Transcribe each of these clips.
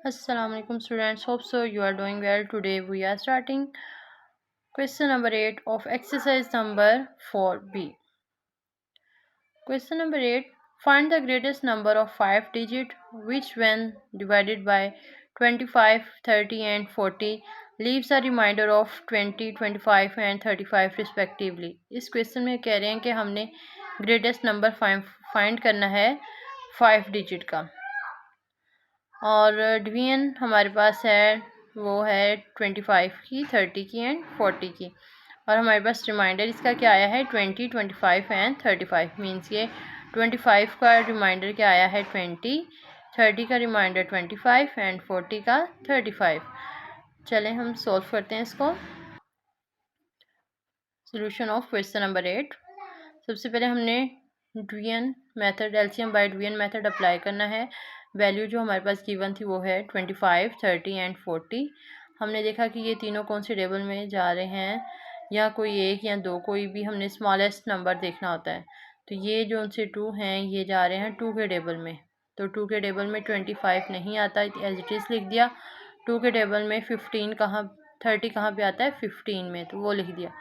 Assalamu alaikum students. Hope so you are doing well. Today we are starting question number 8 of exercise number 4b. Question number 8. Find the greatest number of 5 digit which when divided by 25, 30 and 40 leaves a remainder of 20, 25 and 35 respectively. इस question में कह रहे हैं कि हमने greatest number find करना है 5 digit का और डिवीजन हमारे पास है वो है 25 की, 30 की एंड 40 की। और हमारे पास रिमाइंडर इसका क्या आया है 20, 25 एंड 35। मीन्स ये 25 का रिमाइंडर क्या आया है 20, 30 का रिमाइंडर 25 एंड 40 का 35। चलें हम सॉल्व करते हैं इसको। Solution of question number 8। सबसे पहले हमने division method, LCM by division method apply करना है। वैल्यू जो हमारे पास गिवन थी वो है 25, 30 एंड 40। हमने देखा कि ये तीनों कौन से टेबल में जा रहे हैं, या कोई एक या दो, कोई भी हमने स्मॉलेस्ट नंबर देखना होता है। तो ये जो उनसे 2 हैं ये जा रहे हैं 2 के टेबल में। तो 2 के टेबल में 25 नहीं आता, एज इट इज़ लिख दिया। 2 के टेबल में 15 कहाँ, 30 कहाँ पे आता है 15 में, तो वो लिख दिया।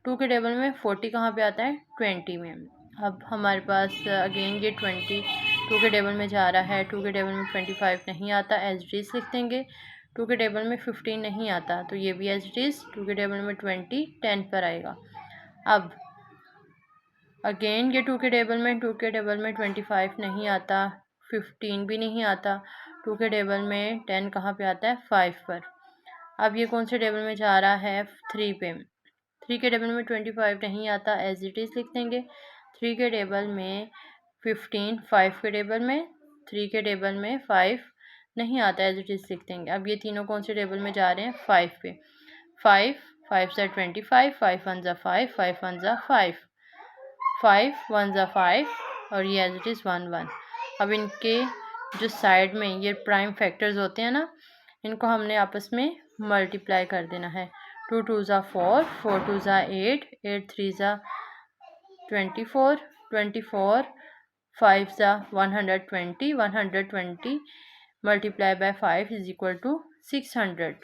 2 के टेबल में 40 कहाँ पे आता है 20 में। अब हमारे पास अगेन ये 20 2 के टेबल में जा रहा है। 2 के टेबल में 25 नहीं आता, एज इट इज़ लिख देंगे। 2 के टेबल में 15 नहीं आता, तो ये भी एज इट इज़। 2 के टेबल में 20 10 पर आएगा। अब अगेन ये 2 के टेबल में 25 नहीं आता, 15 भी नहीं आता। 2 के टेबल में 10 कहाँ पे आता है 5 पर। अब ये कौन से टेबल में जा रहा है 3 पे। 3 के टेबल में 25 नहीं आता, एज इट इज़ लिख देंगे। 3 के टेबल में 15, 5 के टेबल में, 3 के टेबल में 5 नहीं आता, एज इट इज़ लिख देंगे। अब ये तीनों कौन से टेबल में जा रहे हैं 5 पे। 5 5 ज़ा 25, 5 1 ज़ा 5, 5 1 ज़ा 5, 5 1 ज़ा 5 और ये एज इट इज़ 1 1। अब इनके जो साइड में ये प्राइम फैक्टर्स होते हैं ना, इनको हमने आपस में मल्टीप्लाई कर देना है। 2 2 ज़ा 4, 4 2 ज़ा 8, 8 3 ज़ा 24, 24 5 ज़ा 120, 120 multiply by 5 is equal to 600।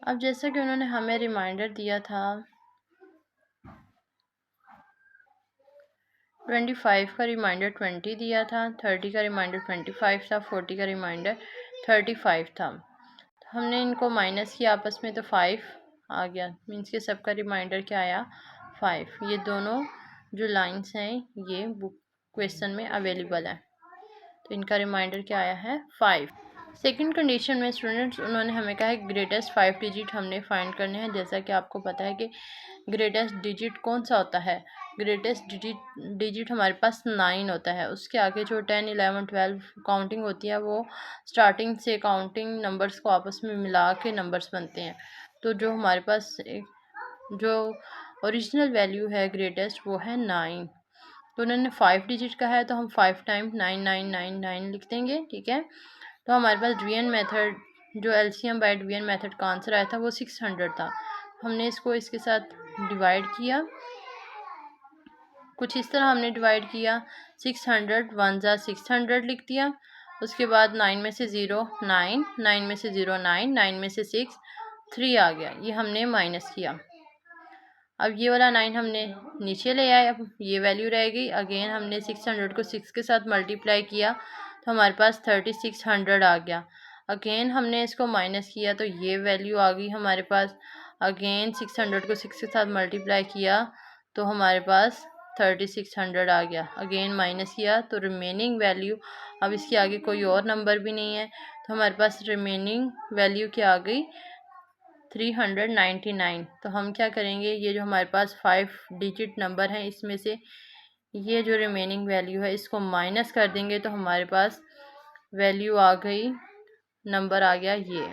अब जैसा कि उन्होंने हमें रिमाइंडर दिया था 25 का रिमाइंडर 20 दिया था, 30 का रिमाइंडर 25 था, 40 का रिमाइंडर 35 था। तो हमने इनको माइनस किया आपस में, तो 5 आ गया। मीन्स के सबका रिमाइंडर क्या आया 5। ये दोनों जो लाइंस हैं ये बुक क्वेश्चन में अवेलेबल है, तो इनका रिमाइंडर क्या आया है 5। सेकंड कंडीशन में स्टूडेंट्स उन्होंने हमें कहा है ग्रेटेस्ट 5 डिजिट हमने फाइंड करने हैं। जैसा कि आपको पता है कि ग्रेटेस्ट डिजिट कौन सा होता है, ग्रेटेस्ट डिजिट हमारे पास 9 होता है। उसके आगे जो 10, 11, 12 काउंटिंग होती है वो स्टार्टिंग से काउंटिंग नंबर्स को आपस में मिला के नंबर्स बनते हैं। तो जो हमारे पास जो ओरिजिनल वैल्यू है ग्रेटेस्ट वो है 9। तो उन्होंने 5 डिजिट का है, तो हम 5 टाइम 9999 लिख देंगे, ठीक है। तो हमारे पास डिवीजन मेथड, जो एलसीएम बाय डिवीजन मेथड का आंसर आया था वो 600 था। हमने इसको इसके साथ डिवाइड किया, कुछ इस तरह हमने डिवाइड किया। 600 1 ज़ा 600 लिख दिया। उसके बाद 9 में से 0 9, 9 में से 0 9, 9 में से 6 3 आ गया। ये हमने माइनस किया। अब ये वाला 9 हमने नीचे ले आए, अब ये वैल्यू रह गई। अगेन हमने 600 को 6 के साथ मल्टीप्लाई किया, तो हमारे पास 3600 आ गया। अगेन हमने इसको माइनस किया, तो ये वैल्यू आ गई हमारे पास। अगेन 600 को 6 के साथ मल्टीप्लाई किया, तो हमारे पास 3600 आ गया। अगेन माइनस किया, तो रिमेनिंग वैल्यू, अब इसके आगे कोई और नंबर भी नहीं है, तो हमारे पास रिमेनिंग वैल्यू क्या आ गई 399। तो हम क्या करेंगे, ये जो हमारे पास 5 डिजिट नंबर हैं इसमें से ये जो रिमेनिंग वैल्यू है इसको माइनस कर देंगे, तो हमारे पास वैल्यू आ गई, नंबर आ गया ये।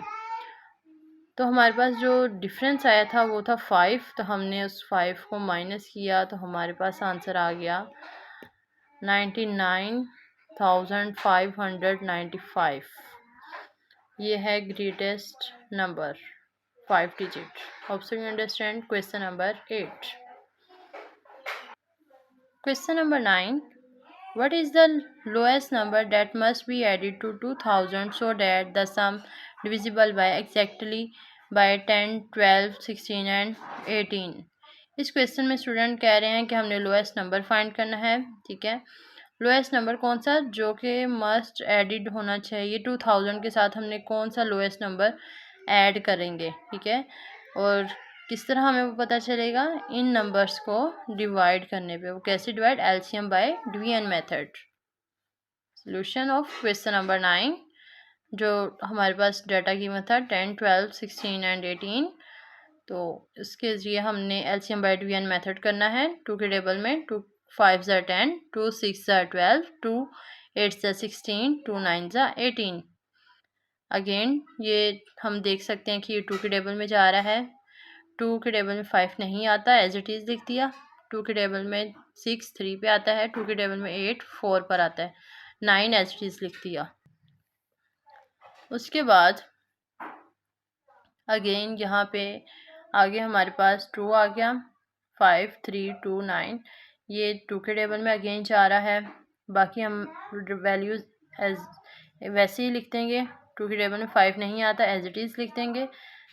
तो हमारे पास जो डिफरेंस आया था वो था 5, तो हमने उस 5 को माइनस किया, तो हमारे पास आंसर आ गया 99,595। ये है greatest number 5 digit. Also you understand question number 8. Question number 9. What is the lowest number that must be added to 2000 so that the sum divisible by exactly by 10, 12, 16 and 18? इस question में student कह रहे हैं कि हमने lowest number find करना है। ठीक है, लोएस्ट नंबर कौन सा जो कि मस्ट एडिड होना चाहिए 2000 के साथ, हमने कौन सा लोएस्ट नंबर ऐड करेंगे। ठीक है, और किस तरह हमें वो पता चलेगा, इन नंबर्स को डिवाइड करने पे। वो कैसे divide, LCM by division method. Solution of question number 9, जो हमारे पास डाटा गिवन था 10, 12, 16 एंड 18, तो इसके ज़रिए हमने एलसीएम बाय डिवीजन मेथड करना है। 2 के टेबल में 2 5 ज़ा 10, 2 6 ज़ा 12, 2 8 ज़ा 16, 2 9 ज़ा 18। अगेन ये हम देख सकते हैं कि ये 2 के टेबल में जा रहा है। 2 के टेबल में 5 नहीं आता, एज इट इज़ लिख दिया। 2 के टेबल में 6 3 पे आता है। 2 के टेबल में 8 4 पर आता है। 9 एज इट इज़ लिख दिया। उसके बाद अगेन यहाँ पे आगे हमारे पास 2 आ गया, 5 3 2 9, ये 2 के टेबल में अगेन जा रहा है। बाकी हम वैल्यूज़ एज वैसे ही लिख देंगे। 2 के टेबल में 5 नहीं आता, एज इट इज़ लिख देंगे।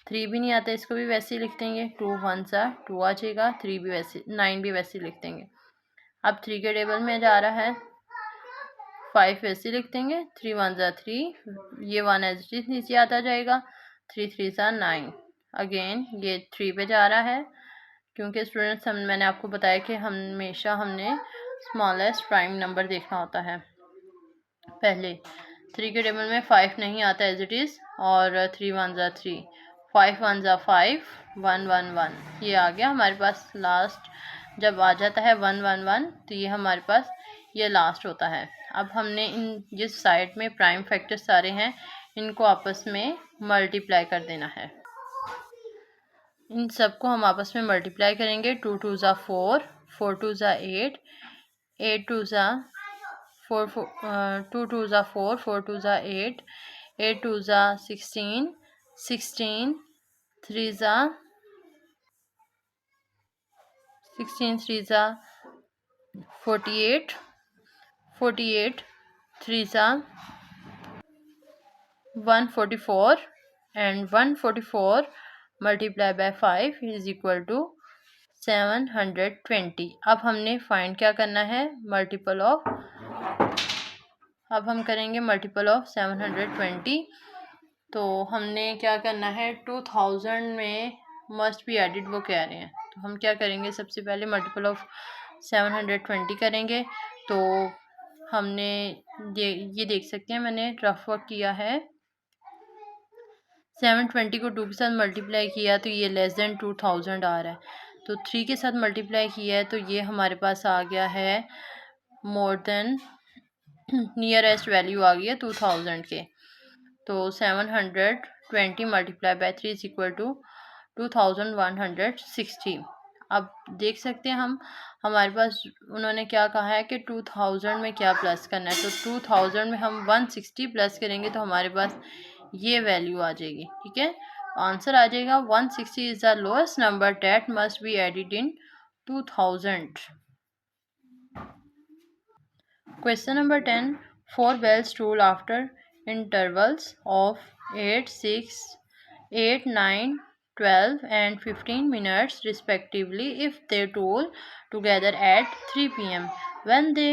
3 भी नहीं आता, इसको भी वैसे ही लिख देंगे। 2 1 सा 2 आ जाएगा। 3 भी वैसे, 9 भी वैसे ही लिख देंगे। अब 3 के टेबल में जा रहा है, 5 वैसे ही लिख देंगे। 3 1 सा 3, ये 1 एज इट इज़ नीचे आता जाएगा। 3 3 सा 9, अगेन ये 3 पे जा रहा है, क्योंकि स्टूडेंट्स मैंने आपको बताया कि हमेशा हमने स्मॉलेस्ट प्राइम नंबर देखना होता है। पहले 3 के टेबल में 5 नहीं आता एज इट इज़, और 3 1 ज़ा 3, 5 1 ज़ा 5, 1 1 1, ये आ गया हमारे पास लास्ट। जब आ जाता है 1 1 1, तो ये हमारे पास ये लास्ट होता है। अब हमने इन जिस साइड में प्राइम फैक्टर सारे हैं, इनको आपस में मल्टीप्लाई कर देना है। इन सबको हम आपस में मल्टीप्लाई करेंगे। 2 2 ज़ा 4, 4 2 ज़ा 8, 8 2 ज़ा 4 2 2 ज़ा 4, 4 2 ज़ा 8, 8 2 ज़ा 16, 16 3 ज़ा 16 3 ज़ा 48, 48 3 ज़ा 144, and 144 multiplied by 5 is equal to 720। अब हमने फाइंड क्या करना है, मल्टीपल ऑफ, अब हम करेंगे मल्टीपल ऑफ 720। तो हमने क्या करना है, 2000 में मस्ट बी एडिड वो कह रहे हैं, तो हम क्या करेंगे, सबसे पहले मल्टीपल ऑफ 720 करेंगे। तो हमने ये देख सकते हैं, मैंने रफ वर्क किया है। 720 को 2 के साथ मल्टीप्लाई किया तो ये लेस देन 2000 आ रहा है। तो 3 के साथ मल्टीप्लाई किया है तो ये हमारे पास आ गया है मोर देन, नियरेस्ट वैल्यू आ गई है 2000 के। तो 720 multiply by 3 is equal to 2160। अब देख सकते हैं हम, हमारे पास उन्होंने क्या कहा है कि 2000 में क्या प्लस करना है। तो 2000 में हम 160 प्लस करेंगे तो हमारे पास ये वैल्यू आ जाएगी। ठीक है, आंसर आ जाएगा 160 is the lowest number that must be added in 2000। Question number 10. 4 bells toll after intervals of 8, 6, 8, 9, 12 and 15 minutes respectively if they toll together at 3 p.m. when they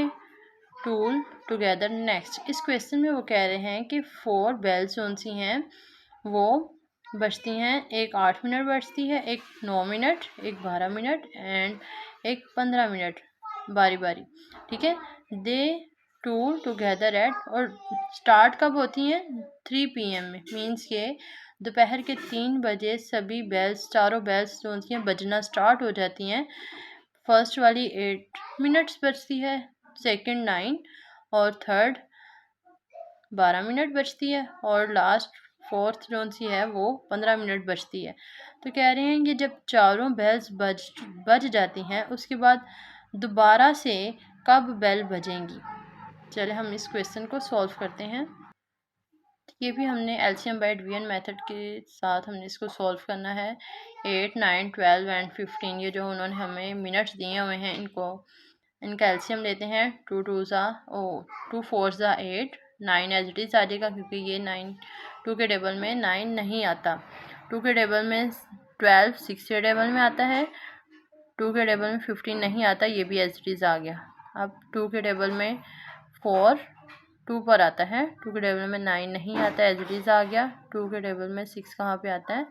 toll together next। इस question में वो कह रहे हैं कि 4 bells कौन सी हैं, वो बजती हैं, एक 8 मिनट बजती है, एक 9 मिनट, एक 12 मिनट एंड एक 15 मिनट, बारी बारी। ठीक है, दे टूर टुगेदर एट, और स्टार्ट कब होती हैं, 3 PM में, मीन्स के दोपहर के 3 बजे सभी बेल्स, चारों बेल्स जो होती हैं बजना स्टार्ट हो जाती हैं। फर्स्ट वाली 8 मिनट्स बजती है, सेकंड 9 और थर्ड 12 मिनट बजती है, और लास्ट फोर्थ जो सी है वो 15 मिनट बजती है। तो कह रहे हैं कि जब चारों बेल्स बज जाती हैं उसके बाद दोबारा से कब बेल बजेंगी। चले हम इस क्वेश्चन को सॉल्व करते हैं। ये भी हमने एलसीएम बाय डिवीजन मेथड के साथ हमने इसको सॉल्व करना है। 8, 9, 12 एंड 15, ये जो उन्होंने हमें मिनट्स दिए हुए हैं, इनको इनका एलसीएम लेते हैं, 2 4 ज़ा 8, 9 एज इट इज़ आ जाएगा क्योंकि ये 9 2 के टेबल में 9 नहीं आता। 2 के टेबल में 12 6 के टेबल में आता है, 2 के टेबल में 15 नहीं आता, ये भी एज इट इज़ आ गया। अब 2 के टेबल में 4 2 पर आता है, 2 के टेबल में 9 नहीं आता, एज इट इज़ आ गया। 2 के टेबल में 6 कहाँ पे आता है,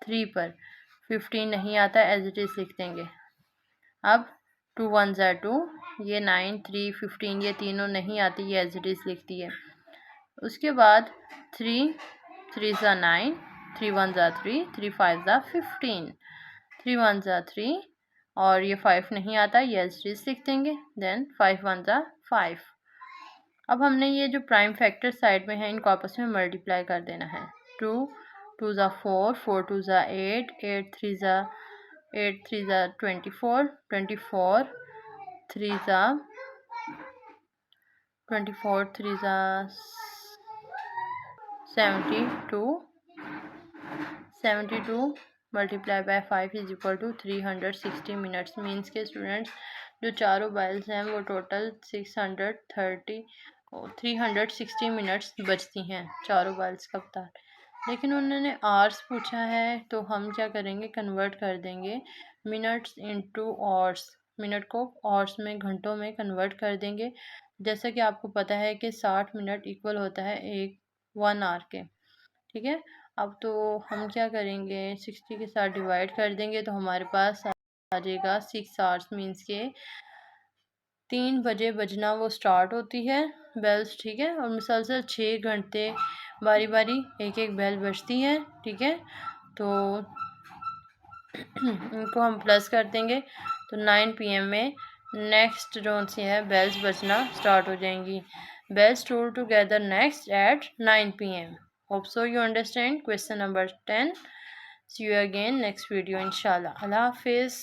3 पर। 15 नहीं आता, एज इट इज़ लिख देंगे। अब 2 1 ज़ा 2, ये 9 3 15 ये तीनों नहीं आती, ये एज इट इज़ लिख दी है। उसके बाद 3 3 ज़ा 9, 3 1 ज़ा 3, 3 5 ज़ा 15, 3 1 ज़ा 3 और ये 5 नहीं आता, ये एज इट इज़ लिख देंगे। देन 5 1 ज़ा 5। अब हमने ये जो प्राइम फैक्टर साइड में है इनको आपस में मल्टीप्लाई कर देना है। 2 2 ज़ा 4, 4 2 ज़ा 8, 8 3 ज़ा 24, 24 3 ज़ा 24 3 ज़ा 72, 72 multiply by 5 is equal to 360 minutes. Means के स्टूडेंट्स जो चारों बाइल्स हैं वो टोटल 360 मिनट्स बचती हैं चारों बाइल्स का बता। लेकिन उन्होंने आवर्स पूछा है तो हम क्या करेंगे, कन्वर्ट कर देंगे मिनट्स इनटू आवर्स। मिनट को आवर्स में, घंटों में कन्वर्ट कर देंगे। जैसा कि आपको पता है कि 60 मिनट इक्वल होता है 1 आवर के, ठीक है। अब तो हम क्या करेंगे, 60 के साथ डिवाइड कर देंगे तो हमारे पास आ जाएगा 6 आवर्स। मीन्स के 3 बजे बजना वो स्टार्ट होती है बेल्स, ठीक है, और मुसलसल 6 घंटे बारी बारी एक एक बेल बजती है, ठीक है। तो इनको हम प्लस कर देंगे तो 9 PM में नेक्स्ट जो सी है बेल्स बजना स्टार्ट हो जाएंगी। Bells toll together next at 9 PM। Hope so you understand question number 10। See you again next video इंशाल्लाह। अल्लाह हाफिज़।